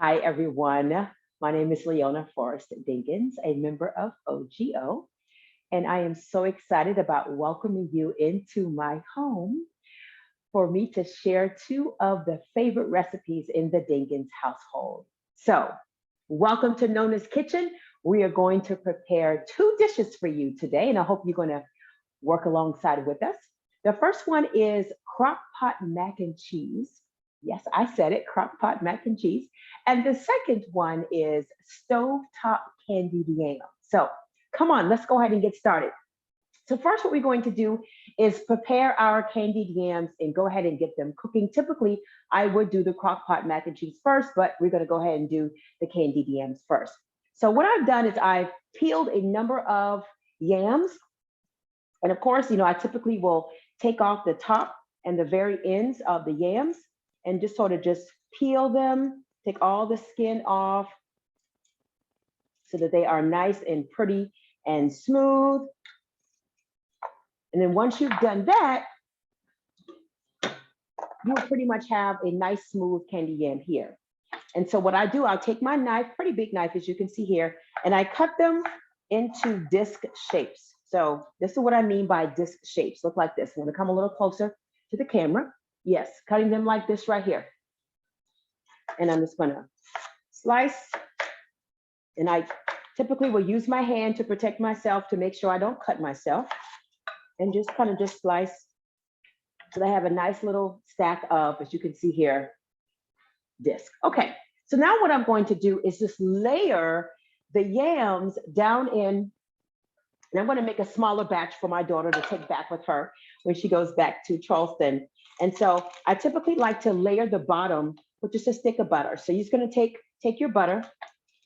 Hi, everyone. My name is Leona Forrest-Dinkins, a member of OGO, and I am so excited about welcoming you into my home for me to share two of the favorite recipes in the Dinkins household. So, welcome to Nona's Kitchen. We are going to prepare two dishes for you today, and I hope you're going to work alongside with us. The first one is Crockpot mac and cheese. Yes, I said it, Crockpot mac and cheese. And the second one is stovetop candied yams. So come on, let's go ahead and get started. So first what we're going to do is prepare our candied yams and go ahead and get them cooking. Typically, I would do the Crockpot mac and cheese first, but we're gonna go ahead and do the candied yams first. So what I've done is I've peeled a number of yams. And of course, I typically will take off the top and the very ends of the yams and just sort of just peel them, take all the skin off so that they are nice and pretty and smooth. And then once you've done that, you'll pretty much have a nice smooth candy yam here. And so what I do, I'll take my knife, pretty big knife as you can see here, and I cut them into disc shapes. So this is what I mean by disc shapes. Look like this. I'm gonna come a little closer to the camera. Yes, cutting them like this right here. And I'm just gonna slice. And I typically will use my hand to protect myself to make sure I don't cut myself. And just kind of just slice. So I have a nice little stack of, as you can see here, disc. Okay, so now what I'm going to do is just layer the yams down in, and I'm going to make a smaller batch for my daughter to take back with her when she goes back to Charleston. And so I typically like to layer the bottom with just a stick of butter. So you're just going to take your butter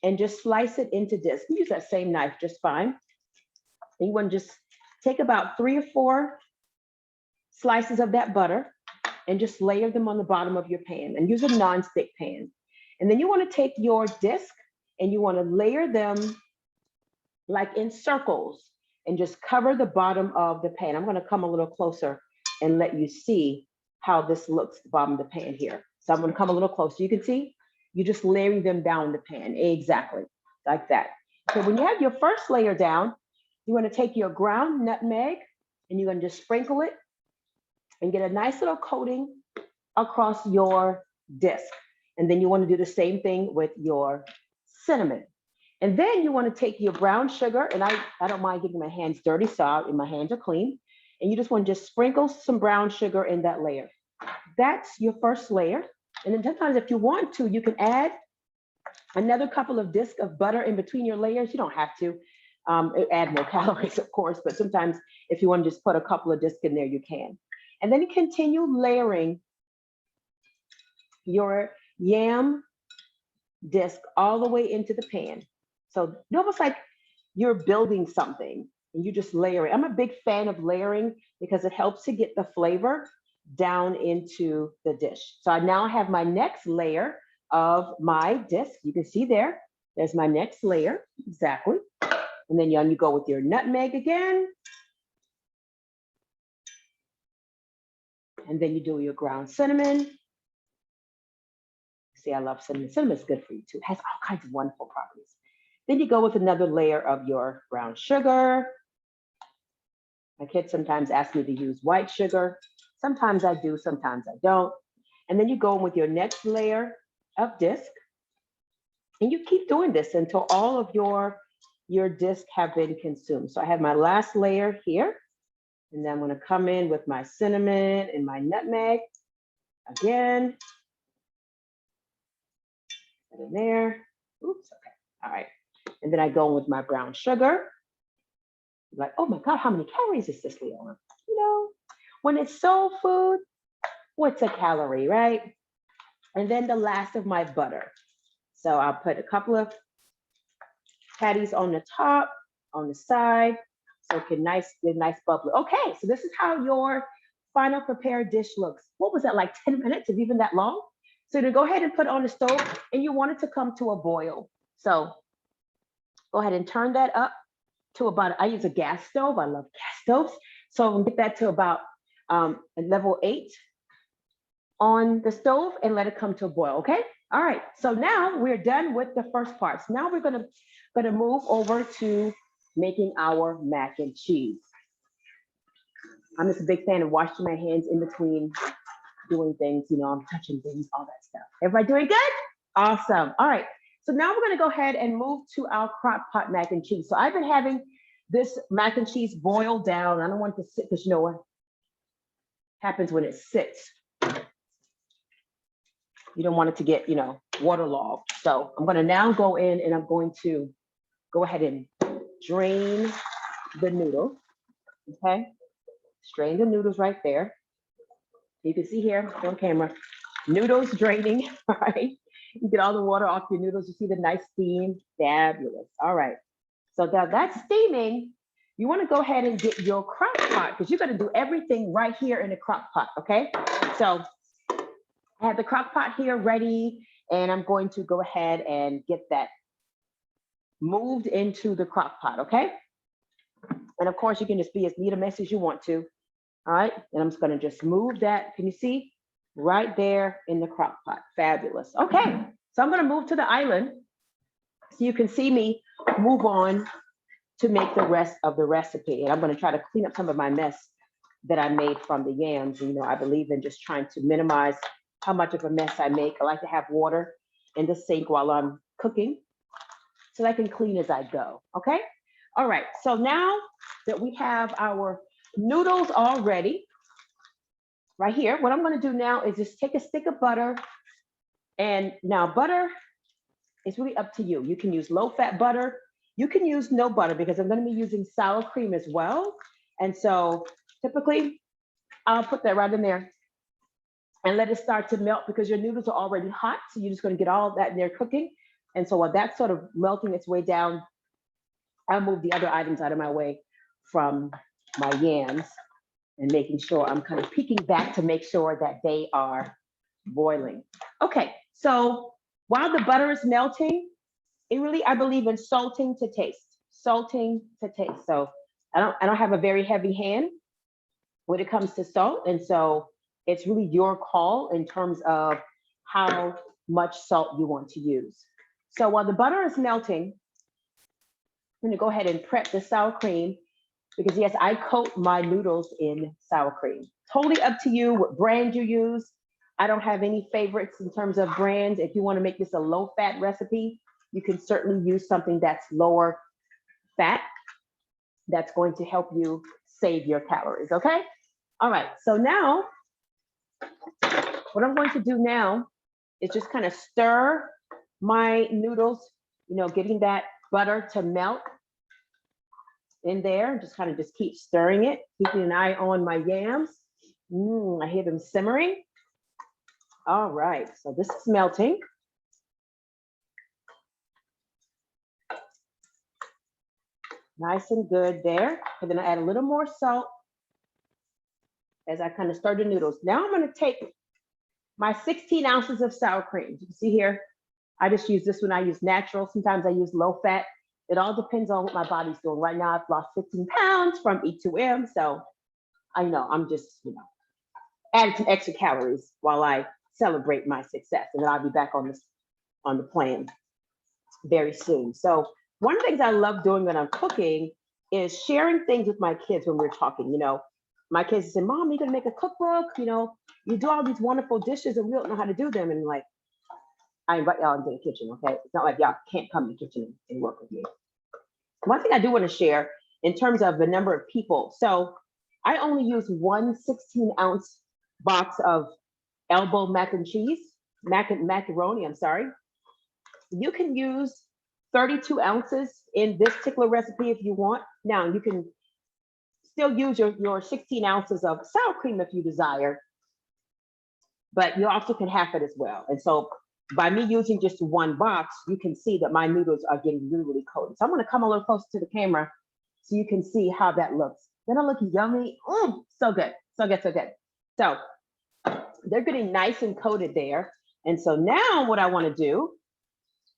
and just slice it into discs. Use that same knife just fine. And you want to just take about 3 or 4 slices of that butter and just layer them on the bottom of your pan, and use a non-stick pan. And then you want to take your disc and you want to layer them like in circles and just cover the bottom of the pan. I'm going to come a little closer and let you see how this looks, the bottom of the pan here. So I'm going to come a little closer. You can see, you're just layering them down the pan. Exactly, like that. So when you have your first layer down, you want to take your ground nutmeg and you're going to just sprinkle it and get a nice little coating across your disc. And then you want to do the same thing with your cinnamon. And then you want to take your brown sugar, and I don't mind getting my hands dirty, so my hands are clean. And you just want to just sprinkle some brown sugar in that layer. That's your first layer. And then sometimes if you want to, you can add another couple of discs of butter in between your layers. You don't have to add more calories, of course, but sometimes if you want to just put a couple of discs in there, you can. And then you continue layering your yam disc all the way into the pan. So almost like you're building something and you just layer it. I'm a big fan of layering because it helps to get the flavor down into the dish. So I now have my next layer of my disc. You can see there's my next layer, exactly. And then you go with your nutmeg again. And then you do your ground cinnamon. See, I love cinnamon. Cinnamon is good for you too. It has all kinds of wonderful properties. Then you go with another layer of your brown sugar. My kids sometimes ask me to use white sugar. Sometimes I do, sometimes I don't. And then you go in with your next layer of disc. And you keep doing this until all of your disc have been consumed. So I have my last layer here. And then I'm going to come in with my cinnamon and my nutmeg again. Put in there. Oops, okay. All right. And then I go in with my brown sugar. Like, oh my God, how many calories is this, Leona? When it's soul food, what's a calorie, right? And then the last of my butter. So I'll put a couple of patties on the top, on the side, so it can get nice bubbly. Okay, so this is how your final prepared dish looks. What was that, like 10 minutes, if even that long? So to go ahead and put it on the stove, and you want it to come to a boil. So go ahead and turn that up to about, I use a gas stove. I love gas stoves. So I'm gonna get that to about level 8 on the stove and let it come to a boil, okay? All right, so now we're done with the first parts. Now we're gonna move over to making our mac and cheese. I'm just a big fan of washing my hands in between doing things, I'm touching things, all that stuff. Everybody doing good? Awesome. All right. So now we're going to go ahead and move to our crock pot mac and cheese. So I've been having this mac and cheese boil down. I don't want it to sit because you know what happens when it sits. You don't want it to get, waterlogged. So I'm going to now go in and I'm going to go ahead and drain the noodle. Okay. Strain the noodles right there. You can see here on camera, noodles draining, all right? You get all the water off your noodles. You see the nice steam, fabulous. All right, so now that's steaming. You wanna go ahead and get your crock pot because you're gonna do everything right here in the crock pot, okay? So I have the crock pot here ready and I'm going to go ahead and get that moved into the crock pot, okay? And of course you can just be as neat a mess as you want to. All right, and I'm just gonna just move that. Can you see? Right there in the crock pot. Fabulous. Okay, so I'm gonna move to the island so you can see me move on to make the rest of the recipe. And I'm gonna try to clean up some of my mess that I made from the yams. I believe in just trying to minimize how much of a mess I make. I like to have water in the sink while I'm cooking so that I can clean as I go, okay? All right, so now that we have our noodles all ready, right here, what I'm gonna do now is just take a stick of butter, and now butter is really up to you. You can use low-fat butter, you can use no butter because I'm gonna be using sour cream as well. And so typically, I'll put that right in there and let it start to melt because your noodles are already hot, so you're just gonna get all that in there cooking. And so while that's sort of melting its way down, I'll move the other items out of my way from my yams and making sure I'm kind of peeking back to make sure that they are boiling. Okay, so while the butter is melting, I believe in salting to taste. Salting to taste. So I don't have a very heavy hand when it comes to salt. And so it's really your call in terms of how much salt you want to use. So while the butter is melting, I'm gonna go ahead and prep the sour cream because yes, I coat my noodles in sour cream. Totally up to you what brand you use. I don't have any favorites in terms of brands. If you want to make this a low fat recipe, you can certainly use something that's lower fat. That's going to help you save your calories, okay? All right, so now, what I'm going to do now is just kind of stir my noodles, getting that butter to melt in there. Just kind of just keep stirring it, keeping an eye on my yams. I hear them simmering. All right, so this is melting. Nice and good there. And then I add a little more salt as I kind of stir the noodles. Now I'm gonna take my 16 ounces of sour cream. You can see here, I just use this one. I use natural. Sometimes I use low fat. It all depends on what my body's doing. Right now, I've lost 15 pounds from E2M. So I know I'm just, adding some extra calories while I celebrate my success. And then I'll be back on the plan very soon. So one of the things I love doing when I'm cooking is sharing things with my kids when we're talking. My kids say, Mom, you're gonna make a cookbook, you do all these wonderful dishes and we don't know how to do them. And like, I invite y'all into the kitchen, okay? It's not like y'all can't come to the kitchen and work with me. One thing I do want to share in terms of the number of people. So I only use one 16-ounce box of elbow macaroni, I'm sorry. You can use 32 ounces in this particular recipe if you want. Now you can still use your 16 ounces of sour cream if you desire, but you also can half it as well. And so by me using just one box, you can see that my noodles are getting really, really coated. So I'm gonna come a little closer to the camera so you can see how that looks. Then it looks yummy. So good, so good, so good. So they're getting nice and coated there. And so now what I wanna do,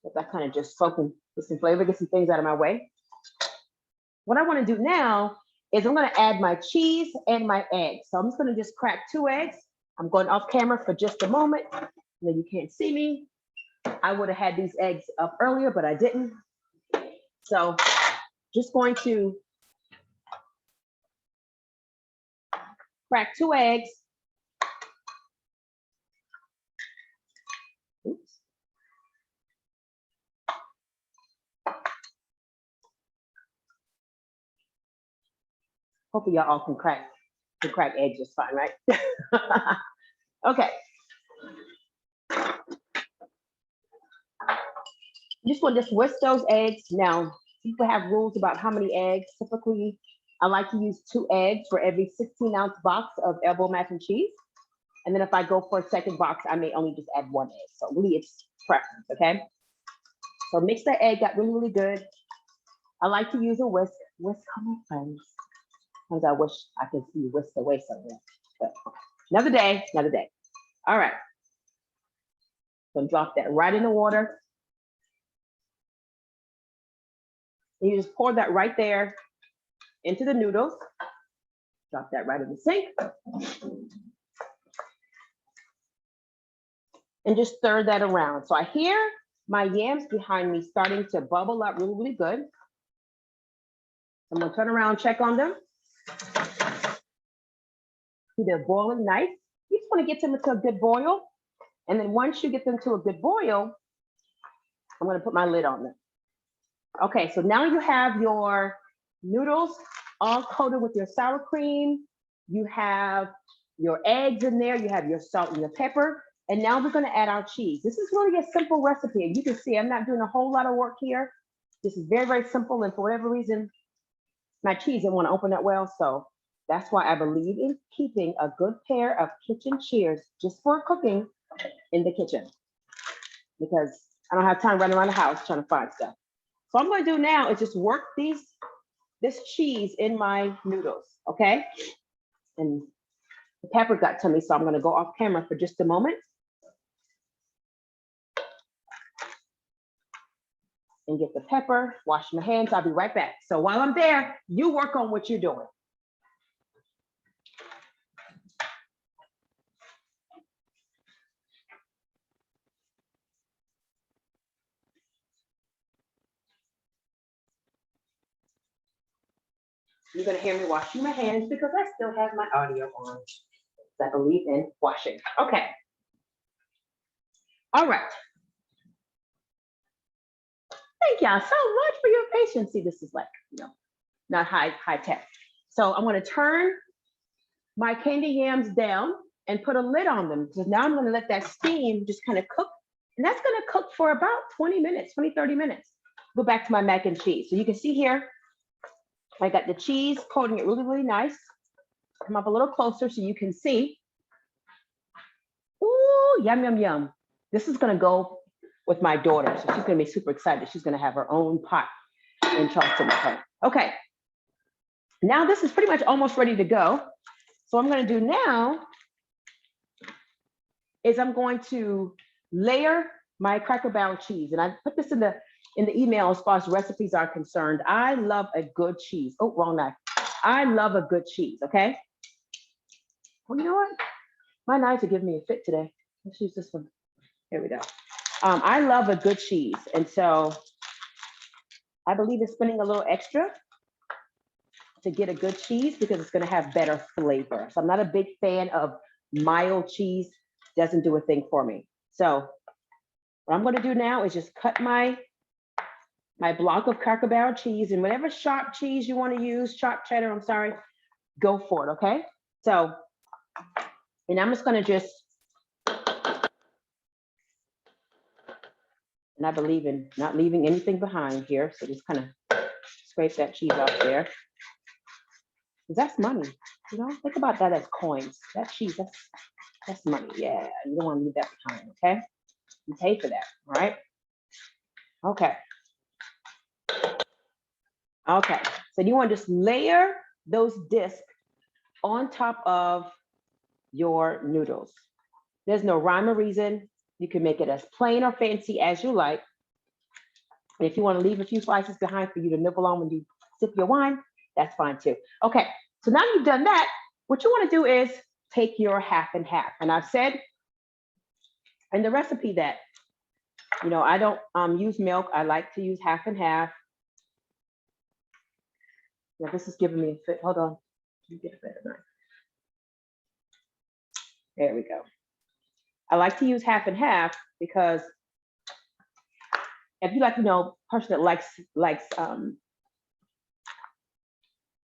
if I kind of just soaking with some flavor, get some things out of my way. What I wanna do now is I'm gonna add my cheese and my eggs. So I'm just gonna just crack 2 eggs. I'm going off camera for just a moment. Then you can't see me. I would have had these eggs up earlier, but I didn't. So just going to crack 2 eggs. Oops. Hopefully y'all all can crack eggs just fine, right? Okay. Just want to whisk those eggs. Now, people have rules about how many eggs. Typically, I like to use 2 eggs for every 16-ounce box of elbow mac and cheese. And then if I go for a second box, I may only just add 1 egg. So really it's preference, okay? So mix that egg up really, really good. I like to use a whisk. Whisk on my friends. Sometimes I wish I could see you whisk away somewhere. But another day, another day. All right. So drop that right in the water. And you just pour that right there into the noodles. Drop that right in the sink. And just stir that around. So I hear my yams behind me starting to bubble up really, really good. I'm gonna turn around, check on them. See, they're boiling nice. You just wanna get them into a good boil. And then once you get them to a good boil, I'm gonna put my lid on them. Okay, so now you have your noodles all coated with your sour cream. You have your eggs in there. You have your salt and your pepper. And now we're gonna add our cheese. This is really a simple recipe. You can see I'm not doing a whole lot of work here. This is very, very simple. And for whatever reason, my cheese didn't wanna open up well. So that's why I believe in keeping a good pair of kitchen shears just for cooking in the kitchen, because I don't have time running around the house trying to find stuff. So I'm gonna do now is just work this cheese in my noodles, okay? And the pepper got to me, so I'm gonna go off camera for just a moment. And get the pepper, wash my hands, I'll be right back. So while I'm there, you work on what you're doing. You're gonna hear me washing my hands because I still have my audio on. I believe in washing. Okay. All right. Thank y'all so much for your patience. See, this is like, not high tech. So I'm gonna turn my candy yams down and put a lid on them. So now I'm gonna let that steam just kind of cook. And that's gonna cook for about 20 minutes, 20, 30 minutes. Go back to my mac and cheese. So you can see here, I got the cheese coating it really, really nice. Come up a little closer so you can see. Ooh, yum, yum, yum. This is gonna go with my daughter. So she's gonna be super excited. She's gonna have her own pot in Charleston with her. Okay, now this is pretty much almost ready to go. So what I'm gonna do now is I'm going to layer my Cracker Barrel cheese. And I put this in the email as far as recipes are concerned. I love a good cheese. Oh, wrong knife. I love a good cheese, okay? Well, you know what? My knives are giving me a fit today. Let's use this one. Here we go. I love a good cheese. And so I believe in spending a little extra to get a good cheese because it's gonna have better flavor. So I'm not a big fan of mild cheese. Doesn't do a thing for me. So what I'm gonna do now is just cut my block of Cracker Barrel cheese, and whatever sharp cheese you wanna use, sharp cheddar, I'm sorry, go for it, okay? So, and I'm just gonna and I believe in not leaving anything behind here. So just kind of scrape that cheese off there. That's money, think about that as coins. That cheese, that's money, yeah. You don't wanna leave that behind, okay? You pay for that, all right? Okay. Okay, so you wanna just layer those discs on top of your noodles. There's no rhyme or reason. You can make it as plain or fancy as you like. And if you want to leave a few slices behind for you to nibble on when you sip your wine, that's fine too. Okay, so now you've done that, what you want to do is take your half and half. And I've said in the recipe that You know, I don't use milk. I like to use half and half. Now this is giving me a fit. Hold on. Let me get a better knife. There we go. I like to use half and half because if you like, you know, person that likes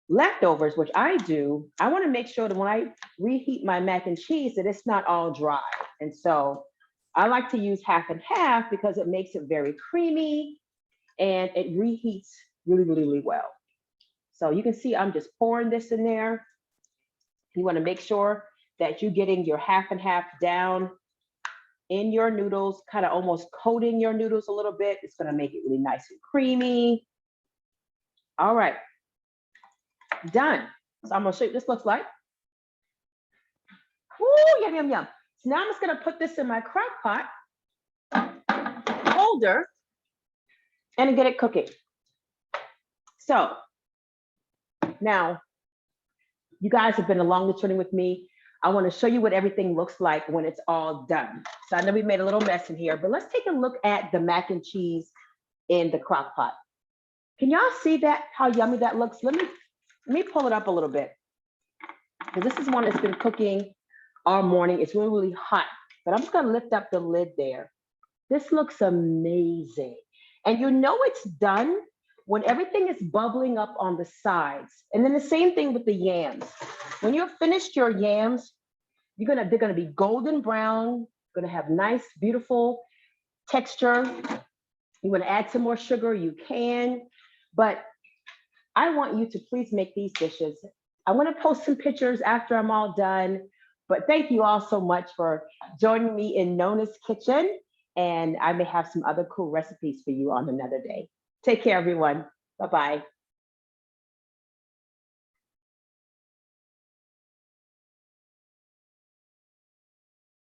leftovers, which I do, I want to make sure that when I reheat my mac and cheese that it's not all dry. And so I like to use half and half because it makes it very creamy and it reheats really, really, really well. So you can see I'm just pouring this in there. You want to make sure that you're getting your half and half down in your noodles, kind of almost coating your noodles a little bit. It's going to make it really nice and creamy. All right, done. So I'm going to show you what this looks like. Ooh, yum, yum, yum. So now I'm just going to put this in my crock pot holder and get it cooking. So now you guys have been along the journey with me. I want to show you what everything looks like when it's all done. So I know we made a little mess in here, but let's take a look at the mac and cheese in the crock pot. Can y'all see that, how yummy that looks? Let me pull it up a little bit. Because this is one that's been cooking all morning. It's really, really hot, but I'm just gonna lift up the lid there. This looks amazing. And you know it's done when everything is bubbling up on the sides. And then the same thing with the yams. When you've finished your yams, they're gonna be golden brown, gonna have nice, beautiful texture. You wanna add some more sugar, you can, but I want you to please make these dishes. I wanna post some pictures after I'm all done, but thank you all so much for joining me in Nona's kitchen. And I may have some other cool recipes for you on another day. Take care, everyone. Bye-bye.